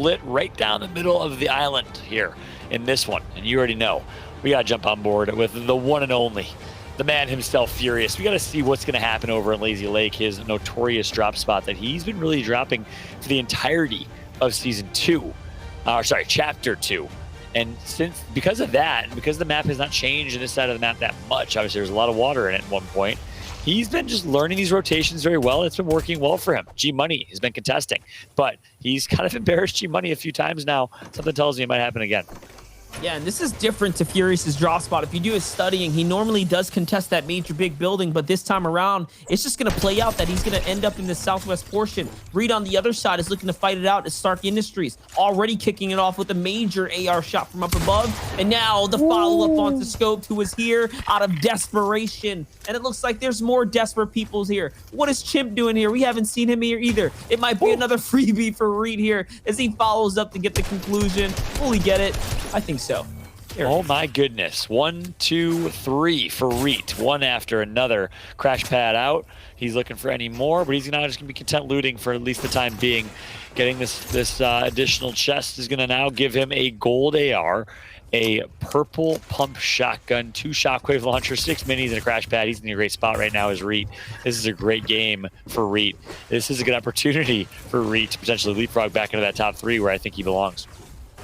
split right down the middle of the island here in this one. And you already know, we got to jump on board with the one and only, the man himself, Furious. We got to see what's going to happen over in Lazy Lake, his notorious drop spot that he's been really dropping for the entirety of chapter 2. And because of that, and because the map has not changed in this side of the map that much, obviously there's a lot of water in it at one point, he's been just learning these rotations very well. It's been working well for him. G Money has been contesting, but he's kind of embarrassed G Money a few times now. Something tells me it might happen again. Yeah, and this is different to Furious's drop spot. If you do his studying, he normally does contest that major big building, but this time around, it's just going to play out that he's going to end up in the southwest portion. Reed on the other side is looking to fight it out at Stark Industries, already kicking it off with a major AR shot from up above, and now the follow-up onto Scoped, who is here out of desperation, and it looks like there's more desperate peoples here. What is Chimp doing here? We haven't seen him here either. It might be another freebie for Reed here as he follows up to get the conclusion. Will he get it? I think so. Oh my goodness. 1, 2, 3 for Reet. One after another. Crash pad out. He's looking for any more, but he's now just going to be content looting for at least the time being. Getting this additional chest is going to now give him a gold AR, a purple pump shotgun, 2 shockwave launchers, 6 minis, and a crash pad. He's in a great spot right now as Reet. This is a great game for Reet. This is a good opportunity for Reet to potentially leapfrog back into that top 3 where I think he belongs.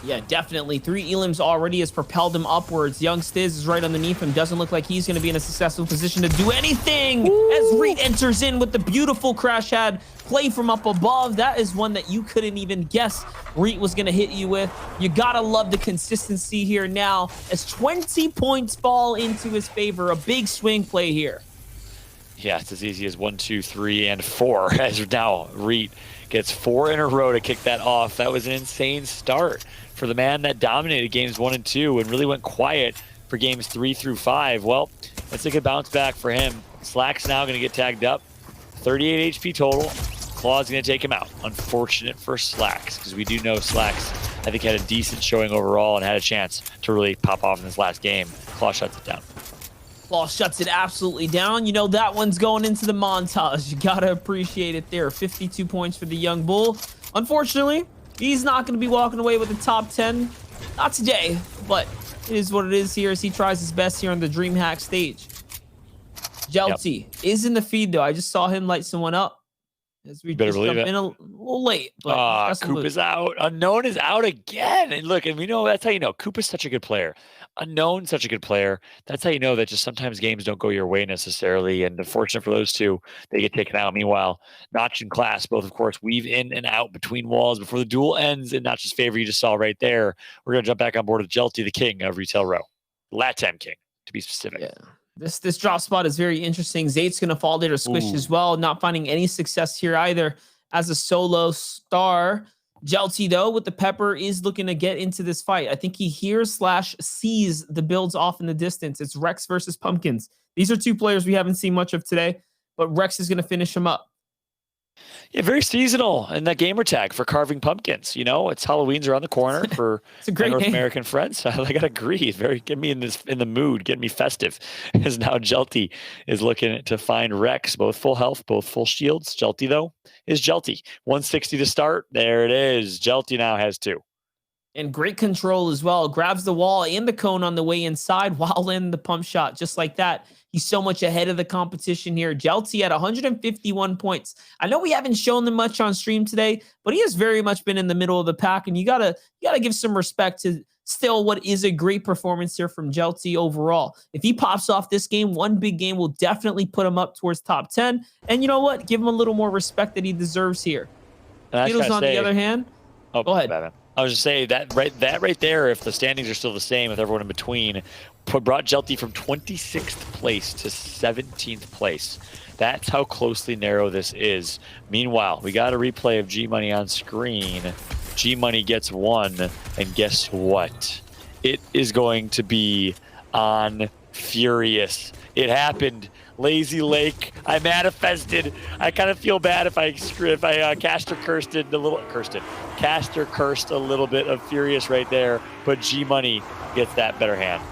Yeah, definitely. 3 elims already has propelled him upwards. Young Stiz is right underneath him. Doesn't look like he's going to be in a successful position to do anything. As Reed enters in with the beautiful crash pad play from up above. That is one that you couldn't even guess Reed was going to hit you with. You got to love the consistency here now as 20 points fall into his favor. A big swing play here. Yeah, it's as easy as 1, 2, 3, and 4 as now Reed gets 4 in a row to kick that off. That was an insane start for the man that dominated games 1 and 2 and really went quiet for games 3 through 5. Well, that's a good bounce back for him. Slack's now going to get tagged up. 38 HP total. Claw's going to take him out. Unfortunate for Slacks, because we do know Slacks, I think, had a decent showing overall and had a chance to really pop off in this last game. Claw shuts it down. Claw shuts it absolutely down. You know, that one's going into the montage. You got to appreciate it there. 52 points for the young bull. Unfortunately, he's not going to be walking away with the top 10. Not today, but it is what it is here as he tries his best here on the Dreamhack stage. Jelty is in the feed, though. I just saw him light someone up. As we Better just believe jump it. in a little late. But Coop is out. Unknown is out again. And look, and we know that's how you know Coop is such a good player. Unknown, such a good player. That's how you know that just sometimes games don't go your way necessarily. And unfortunate for those two, they get taken out. Meanwhile, Notch and Class both, of course, weave in and out between walls before the duel ends in Notch's favor. You just saw right there. We're going to jump back on board with Jelty, the king of Retail Row. Latam king, to be specific. Yeah. This drop spot is very interesting. Zate's going to fall there to Squish as well. Not finding any success here either as a solo star. Jelty, though, with the pepper, is looking to get into this fight. I think he hears / sees the builds off in the distance. It's Rex versus Pumpkins. These are 2 players we haven't seen much of today, but Rex is going to finish him up. Yeah, very seasonal in that gamer tag for carving pumpkins. You know, it's Halloween's around the corner for it's a great North name. American friends. I gotta agree. Very get me in the mood, get me festive. As now Jelty is looking to find Rex, both full health, both full shields. Jelty though is Jelty. 160 to start. There it is. Jelty now has 2. And great control as well. Grabs the wall and the cone on the way inside while in the pump shot. Just like that. He's so much ahead of the competition here. Jelty at 151 points. I know we haven't shown them much on stream today, but he has very much been in the middle of the pack. And you gotta give some respect to still what is a great performance here from Jelty overall. If he pops off this game, one big game will definitely put him up towards top 10. And you know what? Give him a little more respect that he deserves here. Beatles, on the other hand. Oh, go ahead. Batman. I was just saying that right there, if the standings are still the same with everyone in between, brought Jelty from 26th place to 17th place. That's how closely narrow this is. Meanwhile, we got a replay of G Money on screen. G Money gets 1, and guess what? It is going to be on Furious. It happened. Lazy Lake. I manifested. I kind of feel bad if I caster cursed a little bit of Furious right there, but G Money gets that better hand.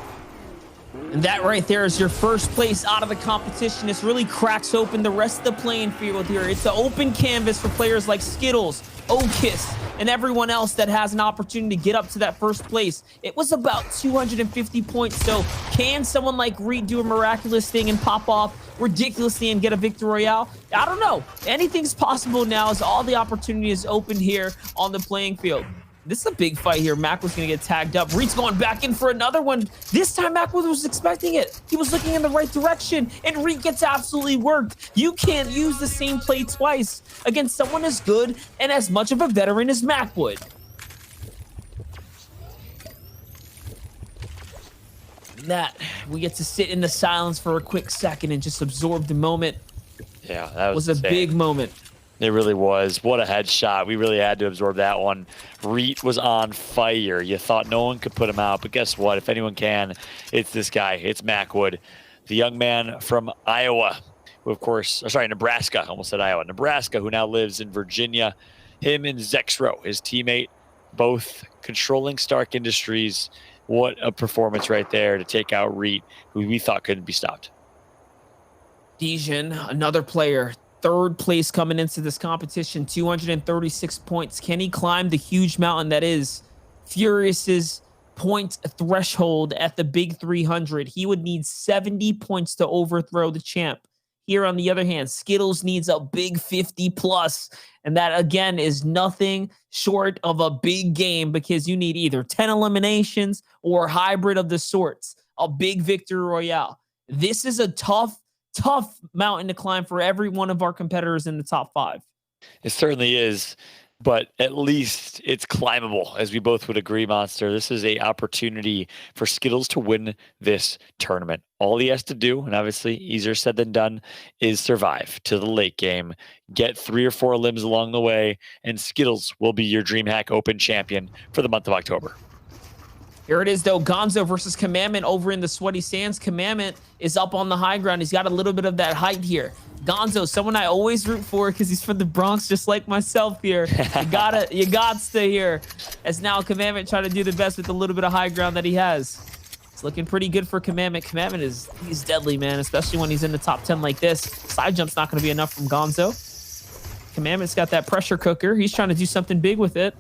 And that right there is your first place out of the competition. This really cracks open the rest of the playing field here. It's an open canvas for players like Skittles, Okiss, and everyone else that has an opportunity to get up to that first place. It was about 250 points. So can someone like Reed do a miraculous thing and pop off ridiculously and get a victory royale? I don't know. Anything's possible now as all the opportunity is open here on the playing field. This is a big fight here. Mac was going to get tagged up. Reed's going back in for another one. This time, Mac was expecting it. He was looking in the right direction, and Reed gets absolutely worked. You can't use the same play twice against someone as good and as much of a veteran as Mac would. That we get to sit in the silence for a quick second and just absorb the moment. Yeah, that was a big moment. It really was. What a headshot. We really had to absorb that one. Reet was on fire. You thought no one could put him out, but guess what? If anyone can, it's this guy. It's Macwood, the young man from Iowa, who of course, Nebraska. I almost said Iowa. Nebraska, who now lives in Virginia. Him and Zexro, his teammate, both controlling Stark Industries. What a performance right there to take out Reet, who we thought couldn't be stopped. Dijon, another player, third place coming into this competition, 236 points. Can he climb the huge mountain that is Furious's point threshold at the big 300? He would need 70 points to overthrow the champ. Here, on the other hand, Skittles needs a big 50 plus, and that, again, is nothing short of a big game because you need either 10 eliminations or a hybrid of the sorts, a big victory royale. This is a tough mountain to climb for every one of our competitors in the top 5. It certainly is, but at least it's climbable, as we both would agree, Monster. This is an opportunity for Skittles to win this tournament. All he has to do, and obviously easier said than done, is survive to the late game, get 3 or 4 limbs along the way, and Skittles will be your Dreamhack Open champion for the month of October. Here it is, though. Gonzo versus Commandment over in the Sweaty Sands. Commandment is up on the high ground. He's got a little bit of that height here. Gonzo, someone I always root for because he's from the Bronx, just like myself here. You got to here. As now Commandment trying to do the best with the little bit of high ground that he has. It's looking pretty good for Commandment. Commandment he's deadly, man, especially when he's in the top 10 like this. Side jump's not going to be enough from Gonzo. Commandment's got that pressure cooker. He's trying to do something big with it.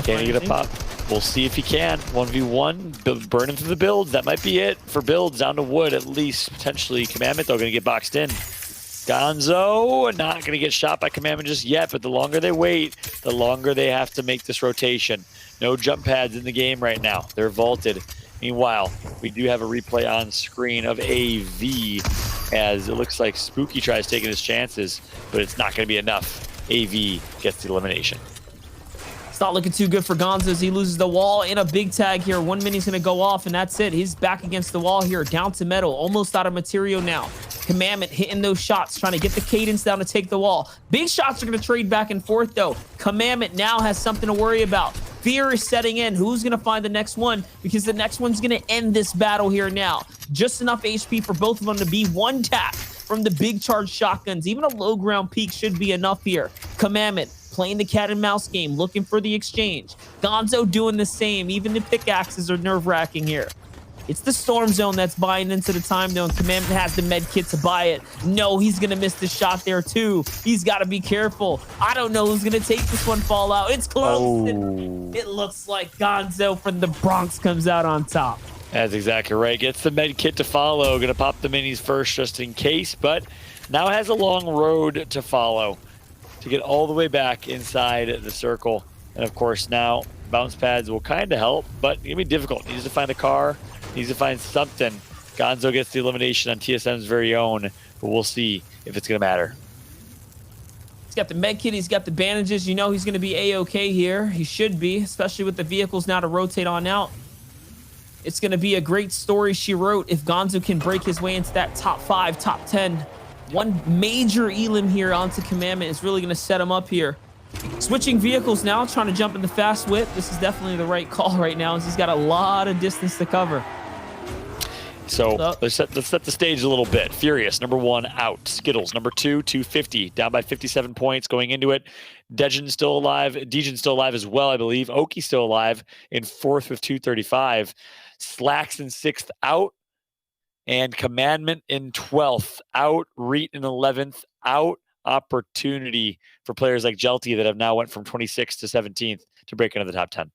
Can he get a pop? We'll see if he can. 1v1, burning through the builds. That might be it for builds. Down to wood, at least. Potentially Commandment, though, going to get boxed in. Gonzo, not going to get shot by Commandment just yet, but the longer they wait, the longer they have to make this rotation. No jump pads in the game right now. They're vaulted. Meanwhile, we do have a replay on screen of AV, as it looks like Spooky tries taking his chances, but it's not going to be enough. AV gets the elimination. It's not looking too good for Gonzo as he loses the wall in a big tag here. 1 minute's going to go off, and that's it. He's back against the wall here, down to metal, almost out of material now. Commandment hitting those shots, trying to get the cadence down to take the wall. Big shots are going to trade back and forth, though. Commandment now has something to worry about. Fear is setting in. Who's going to find the next one? Because the next one's going to end this battle here now. Just enough HP for both of them to be one tap from the big charge shotguns. Even a low ground peak should be enough here. Commandment playing the cat and mouse game, looking for the exchange. Gonzo doing the same. Even the pickaxes are nerve-wracking here. It's the Storm Zone that's buying into the time, though, and Commandment has the med kit to buy it. No, he's going to miss the shot there, too. He's got to be careful. I don't know who's going to take this one Fallout. It's close. Oh. It looks like Gonzo from the Bronx comes out on top. That's exactly right. Gets the med kit to follow. Going to pop the minis first just in case, but now has a long road to follow to get all the way back inside the circle. And of course, now bounce pads will kind of help, but it's going to be difficult. Needs to find a car, needs to find something. Gonzo gets the elimination on TSM's very own, but we'll see if it's going to matter. He's got the med kit, he's got the bandages. You know he's going to be A-okay here. He should be, especially with the vehicles now to rotate on out. It's going to be a great story she wrote if Gonzo can break his way into that top 5, top 10. One major elim here onto Commandment is really going to set him up here. Switching vehicles now, trying to jump in the fast whip. This is definitely the right call right now, as he's got a lot of distance to cover. So let's set the stage a little bit. Furious, number 1, out. Skittles, number 2, 250, down by 57 points going into it. Dejan's still alive. Dejan's still alive as well, I believe. Oki's still alive in 4th with 235. Slacks in 6th, out. And Commandment in 12th, out. Reet in 11th, out. opportunity for players like Jelty that have now went from 26th to 17th to break into the top 10.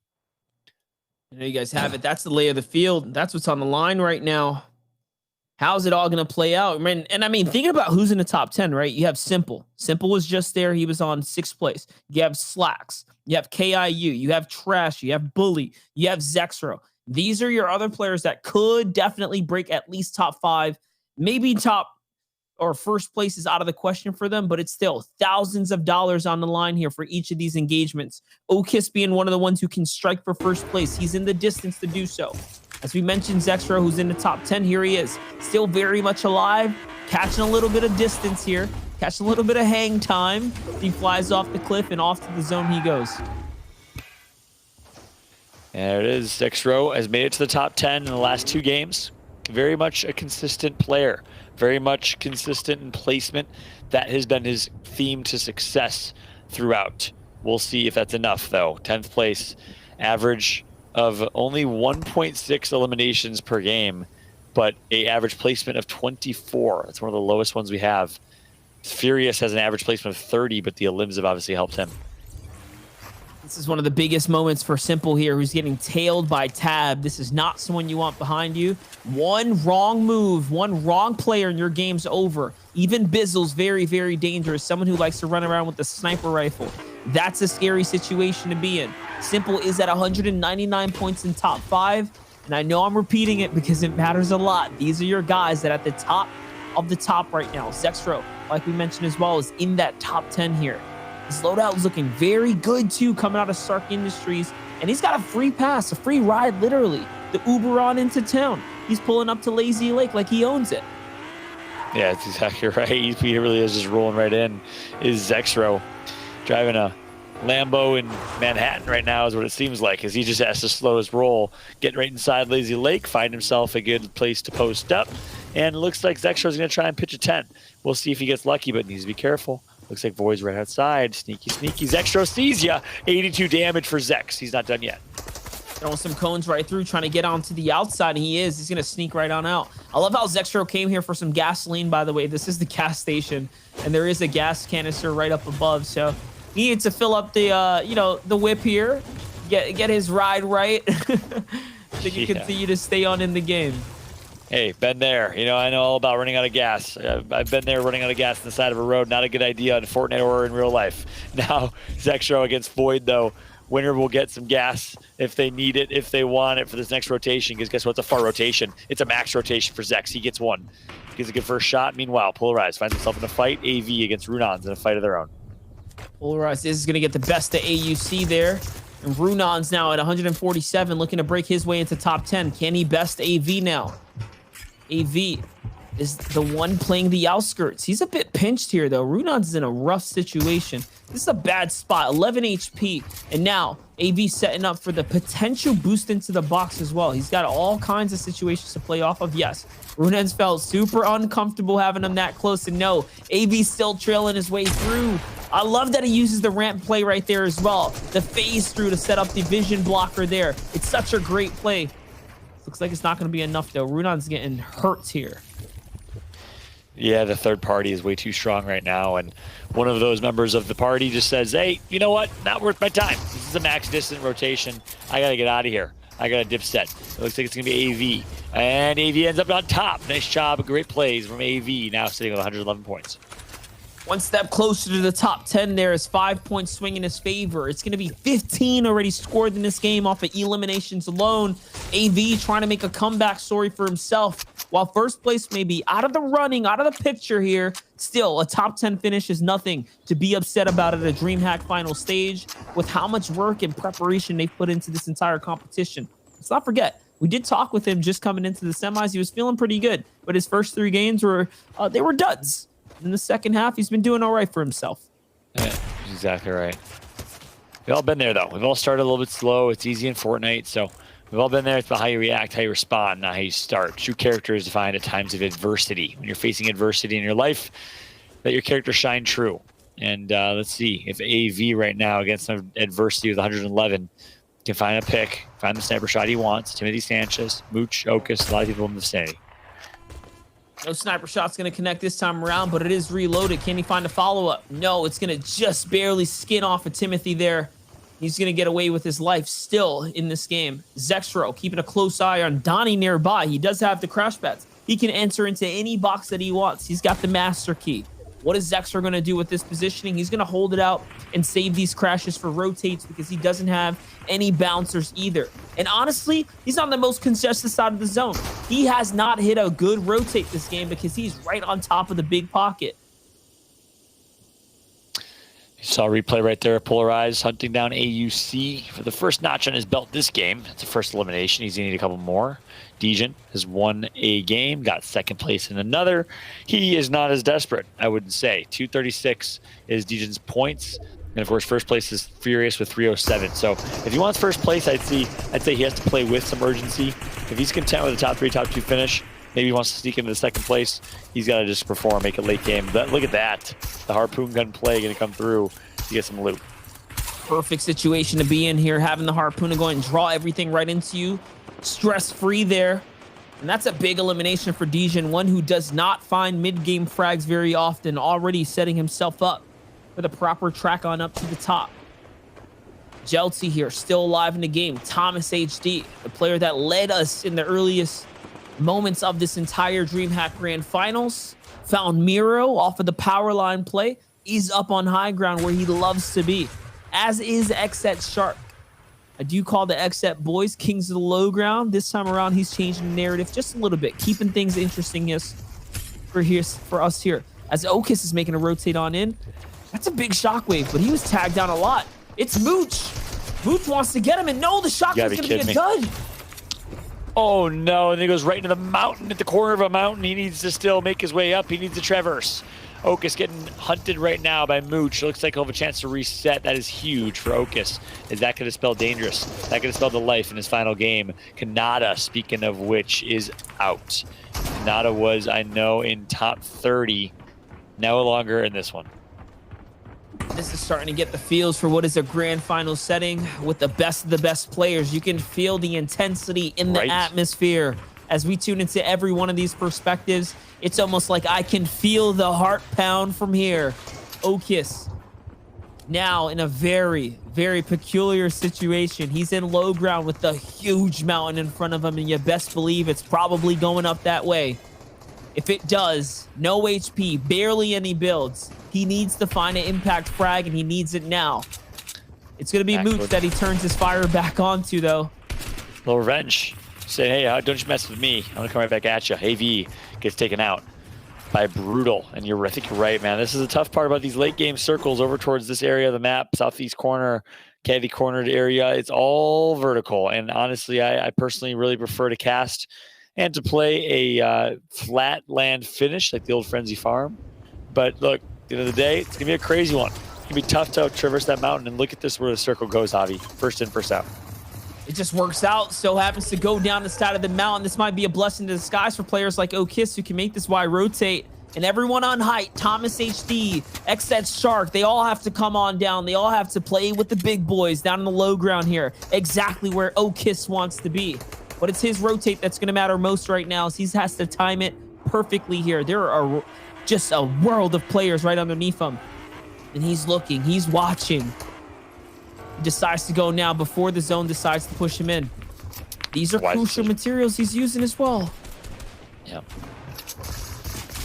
There you guys have it. That's the lay of the field. That's what's on the line right now. How's it all going to play out? And I mean, thinking about who's in the top 10, right? You have Simple. Simple was just there. He was on 6th place. You have Slacks. You have KIU. You have Trash. You have Bully. You have Zexro. These are your other players that could definitely break at least top 5, maybe top or first place is out of the question for them, but it's still thousands of dollars on the line here for each of these engagements. Okis being one of the ones who can strike for first place. He's in the distance to do so. As we mentioned, Zexro, who's in the top 10, here he is. Still very much alive, catching a little bit of distance here, catching a little bit of hang time. He flies off the cliff and off to the zone he goes. There it is. Zexro has made it to the top 10 in the last 2 games. Very much a consistent player. Very much consistent in placement. That has been his theme to success throughout. We'll see if that's enough, though. 10th place, average of only 1.6 eliminations per game, but a average placement of 24. That's one of the lowest ones we have. Furious has an average placement of 30, but the elims have obviously helped him. This is one of the biggest moments for Simple here, who's getting tailed by Tab. This is not someone you want behind you. One wrong move, one wrong player, and your game's over. Even Bizzle's very, very dangerous. Someone who likes to run around with a sniper rifle. That's a scary situation to be in. Simple is at 199 points in top 5. And I know I'm repeating it because it matters a lot. These are your guys that are at the top of the top right now. Zexro, like we mentioned as well, is in that top 10 here. His loadout is looking very good, too, coming out of Stark Industries. And he's got a free pass, a free ride, literally. The Uber on into town. He's pulling up to Lazy Lake like he owns it. Yeah, that's exactly right. He really is just rolling right in. Is Zexro driving a Lambo in Manhattan right now is what it seems like, as he just has to slow his roll, get right inside Lazy Lake, find himself a good place to post up. And it looks like Zexro's going to try and pitch a 10. We'll see if he gets lucky, but needs to be careful. Looks like Void's right outside. Sneaky, sneaky. Zexro sees ya. 82 damage for Zex. He's not done yet. Throwing some cones right through, trying to get onto the outside, and he is. He's going to sneak right on out. I love how Zexro came here for some gasoline, by the way. This is the gas station, and there is a gas canister right up above, so he needs to fill up the, the whip here, get his ride right, so you continue to stay on in the game. Hey, been there. I know all about running out of gas. I've been there running out of gas on the side of a road. Not a good idea in Fortnite or in real life. Now, Zexro against Void, though. Winner will get some gas if they need it, if they want it for this next rotation, because guess what? It's a far rotation. It's a max rotation for Zex. He gets one. Gets a good first shot. Meanwhile, Polarized finds himself in a fight. AV against Runons in a fight of their own. Polarized is going to get the best of AUC there. And Runons now at 147, looking to break his way into top 10. Can he best AV now? AV is the one playing the outskirts. He's a bit pinched here, though. Runons is in a rough situation. This is a bad spot. 11 HP. And now, AV setting up for the potential boost into the box as well. He's got all kinds of situations to play off of. Yes, Runons felt super uncomfortable having him that close. And no, AV's still trailing his way through. I love that he uses the ramp play right there as well. The phase through to set up the vision blocker there. It's such a great play. Looks like it's not going to be enough, though. Runon's getting hurt here. Yeah, the third party is way too strong right now, and one of those members of the party just says, hey, you know what? Not worth my time. This is a max distance rotation. I got to get out of here. I got a dip set. It looks like it's going to be AV, and AV ends up on top. Nice job. Great plays from AV, now sitting with 111 points. One step closer to the top 10 there is 5-point swing in his favor. It's going to be 15 already scored in this game off of eliminations alone. AV trying to make a comeback story for himself. While first place may be out of the running, out of the picture here, still a top 10 finish is nothing to be upset about at a Dreamhack final stage with how much work and preparation they've put into this entire competition. Let's not forget, we did talk with him just coming into the semis. He was feeling pretty good, but his first 3 games were duds. In the second half, he's been doing all right for himself. Yeah, exactly right. We've all been there, though. We've all started a little bit slow. It's easy in Fortnite, so we've all been there. It's about how you react, how you respond, not how you start. True character is defined at times of adversity. When you're facing adversity in your life, let your character shine true. And let's see if AV right now against some adversity with 111 can find a pick, find the sniper shot he wants. Timothy Sanchez, Mooch, Okus, a lot of people in the vicinity. No sniper shot's going to connect this time around, but it is reloaded. Can he find a follow-up? No, it's going to just barely skin off of Timothy there. He's going to get away with his life still in this game. Zexro keeping a close eye on Donnie nearby. He does have the crash pads. He can enter into any box that he wants. He's got the master key. What is Zexro going to do with this positioning? He's going to hold it out and save these crashes for rotates because he doesn't have any bouncers either. And honestly, he's on the most congested side of the zone. He has not hit a good rotate this game because he's right on top of the big pocket. You saw a replay right there, Polarized hunting down AUC for the first notch on his belt this game. It's the first elimination. He's going to need a couple more. Dejan has won a game, got second place in another. He is not as desperate, I wouldn't say. 236 is Dejan's points. And of course, first place is Furious with 307. So if he wants first place, I'd say he has to play with some urgency. If he's content with a top 3, top 2 finish, maybe he wants to sneak into the second place, he's got to just perform, make a late game. But look at that. The harpoon gun play going to come through to get some loot. Perfect situation to be in here, having the harpoon and go and draw everything right into you. Stress-free there. And that's a big elimination for Dejan, one who does not find mid-game frags very often, already setting himself up for the proper track on up to the top. Jelty here, still alive in the game. Thomas HD, the player that led us in the earliest moments of this entire Dreamhack Grand Finals, found Miro off of the power line play. He's up on high ground where he loves to be, as is Xset Shark. I do call the Xset boys kings of the low ground. This time around, he's changing the narrative just a little bit, keeping things interesting for us here. As Okis is making a rotate on in. That's a big shockwave, but he was tagged down a lot. It's Mooch. Mooch wants to get him, and no, the shockwave's going to be a dud. Oh, no, and he goes right into the mountain, at the corner of a mountain. He needs to still make his way up. He needs to traverse. Okis getting hunted right now by Mooch. Looks like he'll have a chance to reset. That is huge for Okis. Is that going to spell dangerous? That going to spell the life in his final game? Kanata, speaking of which, is out. Kanata was, I know, in top 30. No longer in this one. This is starting to get the feels for what is a grand final setting with the best of the best players. You can feel the intensity in the atmosphere. As we tune into every one of these perspectives, it's almost like I can feel the heart pound from here. Okis, now in a very, very peculiar situation. He's in low ground with the huge mountain in front of him, and you best believe it's probably going up that way. If it does, no HP, barely any builds. He needs to find an impact frag, and he needs it now. It's going to be Mooch that he turns his fire back onto, though. Little revenge. Say, hey, don't you mess with me. I'm going to come right back at you. AV gets taken out by Brutal. And I think you're right, man. This is the tough part about these late game circles over towards this area of the map, southeast corner, candy cornered area. It's all vertical. And honestly, I personally really prefer to cast and to play a flat land finish like the old Frenzy Farm. But look, at the end of the day, it's going to be a crazy one. It's going to be tough to traverse that mountain. And look at this where the circle goes, Avi. First in, first out. It just works out. So happens to go down the side of the mountain. This might be a blessing in disguise for players like Okis who can make this Y rotate. And everyone on height, Thomas HD, Xset Shark, they all have to come on down. They all have to play with the big boys down in the low ground here. Exactly where Okis wants to be. But it's his rotate that's going to matter most right now. So he has to time it perfectly here. There are just a world of players right underneath him. And he's looking. He's watching. He decides to go now before the zone decides to push him in. These are crucial materials he's using as well. Yeah.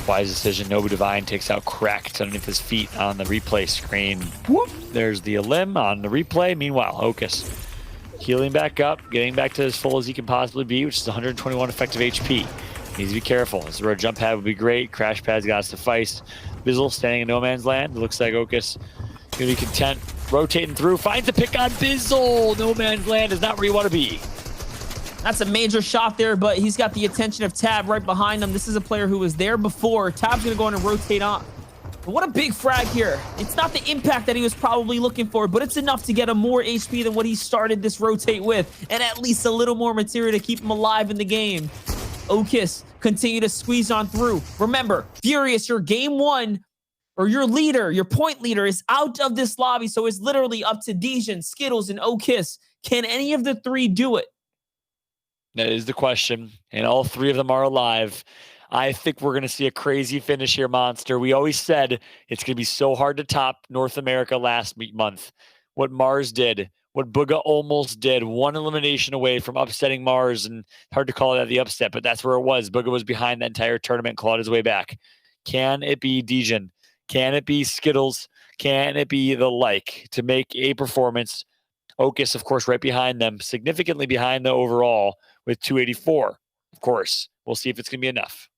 Wise decision. Nobu Divine takes out Cracked underneath his feet on the replay screen. Whoop. There's the Elim on the replay. Meanwhile, Okis healing back up, getting back to as full as he can possibly be, which is 121 effective HP. Needs to be careful. This is where a jump pad would be great. Crash pad's got to suffice. Bizzle standing in no man's land. It looks like Okis going to be content rotating through. Finds a pick on Bizzle. No man's land is not where you want to be. That's a major shot there, but he's got the attention of Tab right behind him. This is a player who was there before. Tab's going to go in and rotate on. But what a big frag here. It's not the impact that he was probably looking for, but it's enough to get him more HP than what he started this rotate with, and at least a little more material to keep him alive in the game. Okis continue to squeeze on through. Remember, Furious, your game one, or your leader, your point leader, is out of this lobby, so it's literally up to Dejan, Skittles, and Okis. Can any of the three do it? That is the question, and all three of them are alive. I think we're going to see a crazy finish here, Monster. We always said it's going to be so hard to top North America last month. What Mars did, what Booga almost did, one elimination away from upsetting Mars, and hard to call that the upset, but that's where it was. Booga was behind that entire tournament, clawed his way back. Can it be Degen? Can it be Skittles? Can it be the like to make a performance? Ocus, of course, right behind them, significantly behind the overall with 284. Of course, we'll see if it's going to be enough.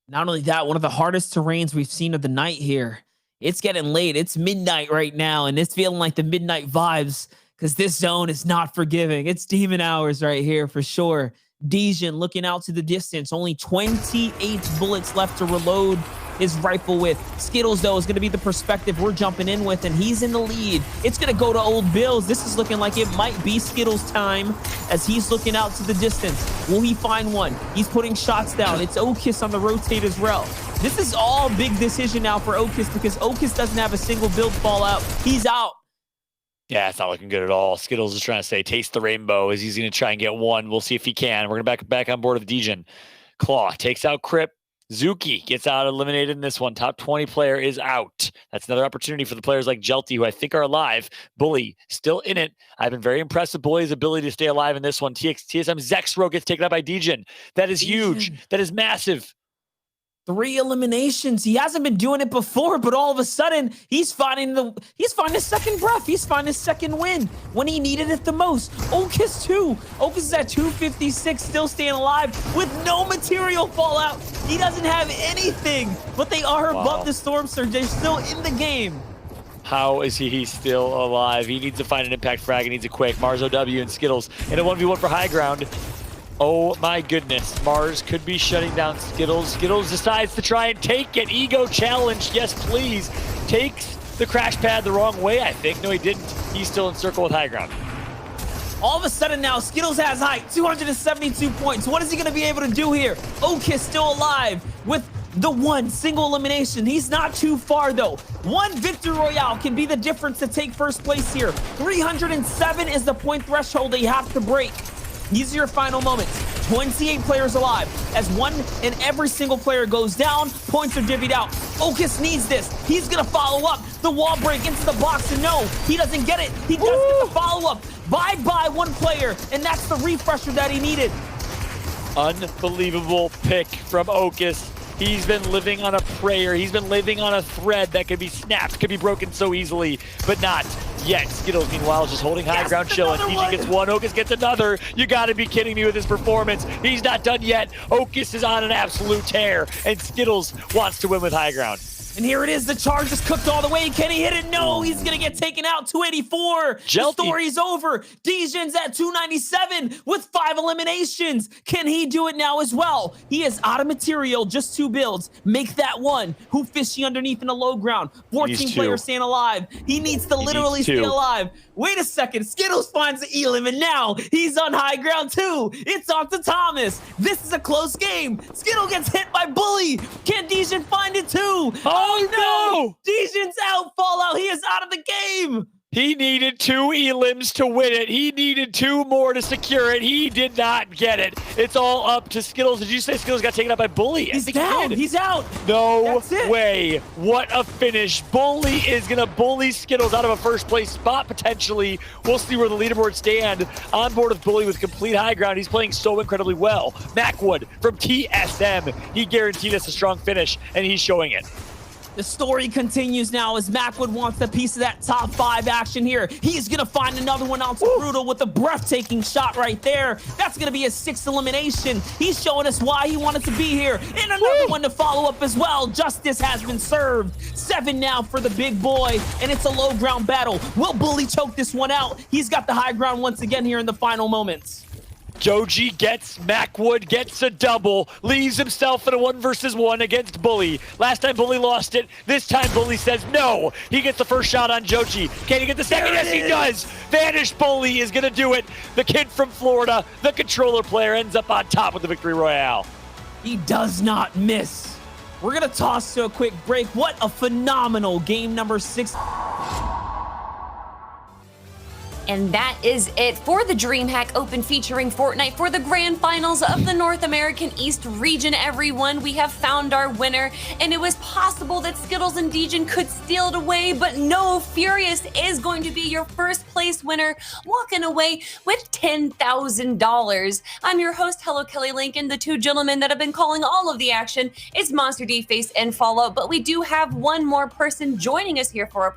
Not only that, one of the hardest terrains we've seen of the night here. It's getting late. It's midnight right now, and it's feeling like the midnight vibes because this zone is not forgiving. It's demon hours right here for sure. Degen looking out to the distance. Only 28 bullets left to reload his rifle with. Skittles, though, is going to be the perspective we're jumping in with, and he's in the lead. It's going to go to Old Bills. This is looking like it might be Skittles' time as he's looking out to the distance. Will he find one? He's putting shots down. It's Ocus on the rotate as well. This is all big decision now for Ocus because Ocus doesn't have a single build fallout. He's out. Yeah, it's not looking good at all. Skittles is trying to say, taste the rainbow as he's going to try and get one. We'll see if he can. We're going to back on board with Degen. Claw takes out Crip. Zuki gets out eliminated in this one. Top 20 player is out. That's another opportunity for the players like Jelty, who I think are alive. Bully still in it. I've been very impressed with Bully's ability to stay alive in this one. TSM Zexro gets taken out by Degen. That is huge. That is massive. 3 eliminations. He hasn't been doing it before, but all of a sudden he's finding his second breath. He's finding his second win when he needed it the most. Ocus too. Ocus is at 256, still staying alive with no material fallout. He doesn't have anything, but they are above the storm surge. They're still in the game. How is he still alive? He needs to find an impact frag. He needs it quick. Mars OW and Skittles in a 1v1 for high ground. Oh my goodness, Mars could be shutting down Skittles. Skittles decides to try and take it. Ego challenge, yes please. Takes the crash pad the wrong way, I think. No, he didn't. He's still in circle with high ground. All of a sudden now, Skittles has height, 272 points. What is he gonna be able to do here? Ocus still alive with the one single elimination. He's not too far though. One victory royale can be the difference to take first place here. 307 is the point threshold they have to break. These are your final moments. 28 players alive. As one and every single player goes down, points are divvied out. Ocus needs this. He's gonna follow up. The wall break into the box, and no, he doesn't get it. He does get the follow up. Bye-bye one player, and that's the refresher that he needed. Unbelievable pick from Ocus. He's been living on a prayer. He's been living on a thread that could be snapped, could be broken so easily, but not yet. Skittles, meanwhile, is just holding high ground, chilling. Degen gets one, Ocus gets another. You gotta be kidding me with his performance. He's not done yet. Ocus is on an absolute tear, and Skittles wants to win with high ground. And here it is. The charge is cooked all the way. Can he hit it? No, he's going to get taken out. 284. The story's over. Degen's at 297 with 5 eliminations. Can he do it now as well? He is out of material. Just 2 builds. Make that one. Who fishing underneath in the low ground? 14 players staying alive. He needs to literally stay alive. Wait a second. Skittles finds the elim, and now he's on high ground too. It's on to Thomas. This is a close game. Skittle gets hit by Bully. Can Degen find it too? Oh no! Degen's out. Fallout. He is out of the game. He needed 2 elims to win it. He needed 2 more to secure it. He did not get it. It's all up to Skittles. Did you say Skittles got taken out by Bully? He's down. He's out. No way. What a finish. Bully is going to bully Skittles out of a first place spot, potentially. We'll see where the leaderboard stand. On board with Bully with complete high ground. He's playing so incredibly well. Macwood from TSM. He guaranteed us a strong finish, and he's showing it. The story continues now as Macwood wants a piece of that top 5 action here. He's going to find another one out to Brutal with a breathtaking shot right there. That's going to be a 6th elimination. He's showing us why he wanted to be here. And another one to follow up as well. Justice has been served. 7 now for the big boy, and it's a low ground battle. Will Bully choke this one out? He's got the high ground once again here in the final moments. Joji gets Macwood, gets a double, leaves himself in a 1 versus 1 against Bully. Last time Bully lost it. This time Bully says no. He gets the first shot on Joji. Can he get the second? Yes, he does. Vanished Bully is going to do it. The kid from Florida, the controller player, ends up on top with the victory royale. He does not miss. We're going to toss to a quick break. What a phenomenal game number 6. And that is it for the Dreamhack Open featuring Fortnite for the grand finals of the North American East region, everyone. We have found our winner, and it was possible that Skittles and Degen could steal it away, but no, Furious is going to be your first place winner, walking away with $10,000. I'm your host, Hello Kelly Lincoln, the two gentlemen that have been calling all of the action. It's Monster D, Face, and Fallout, but we do have one more person joining us here for our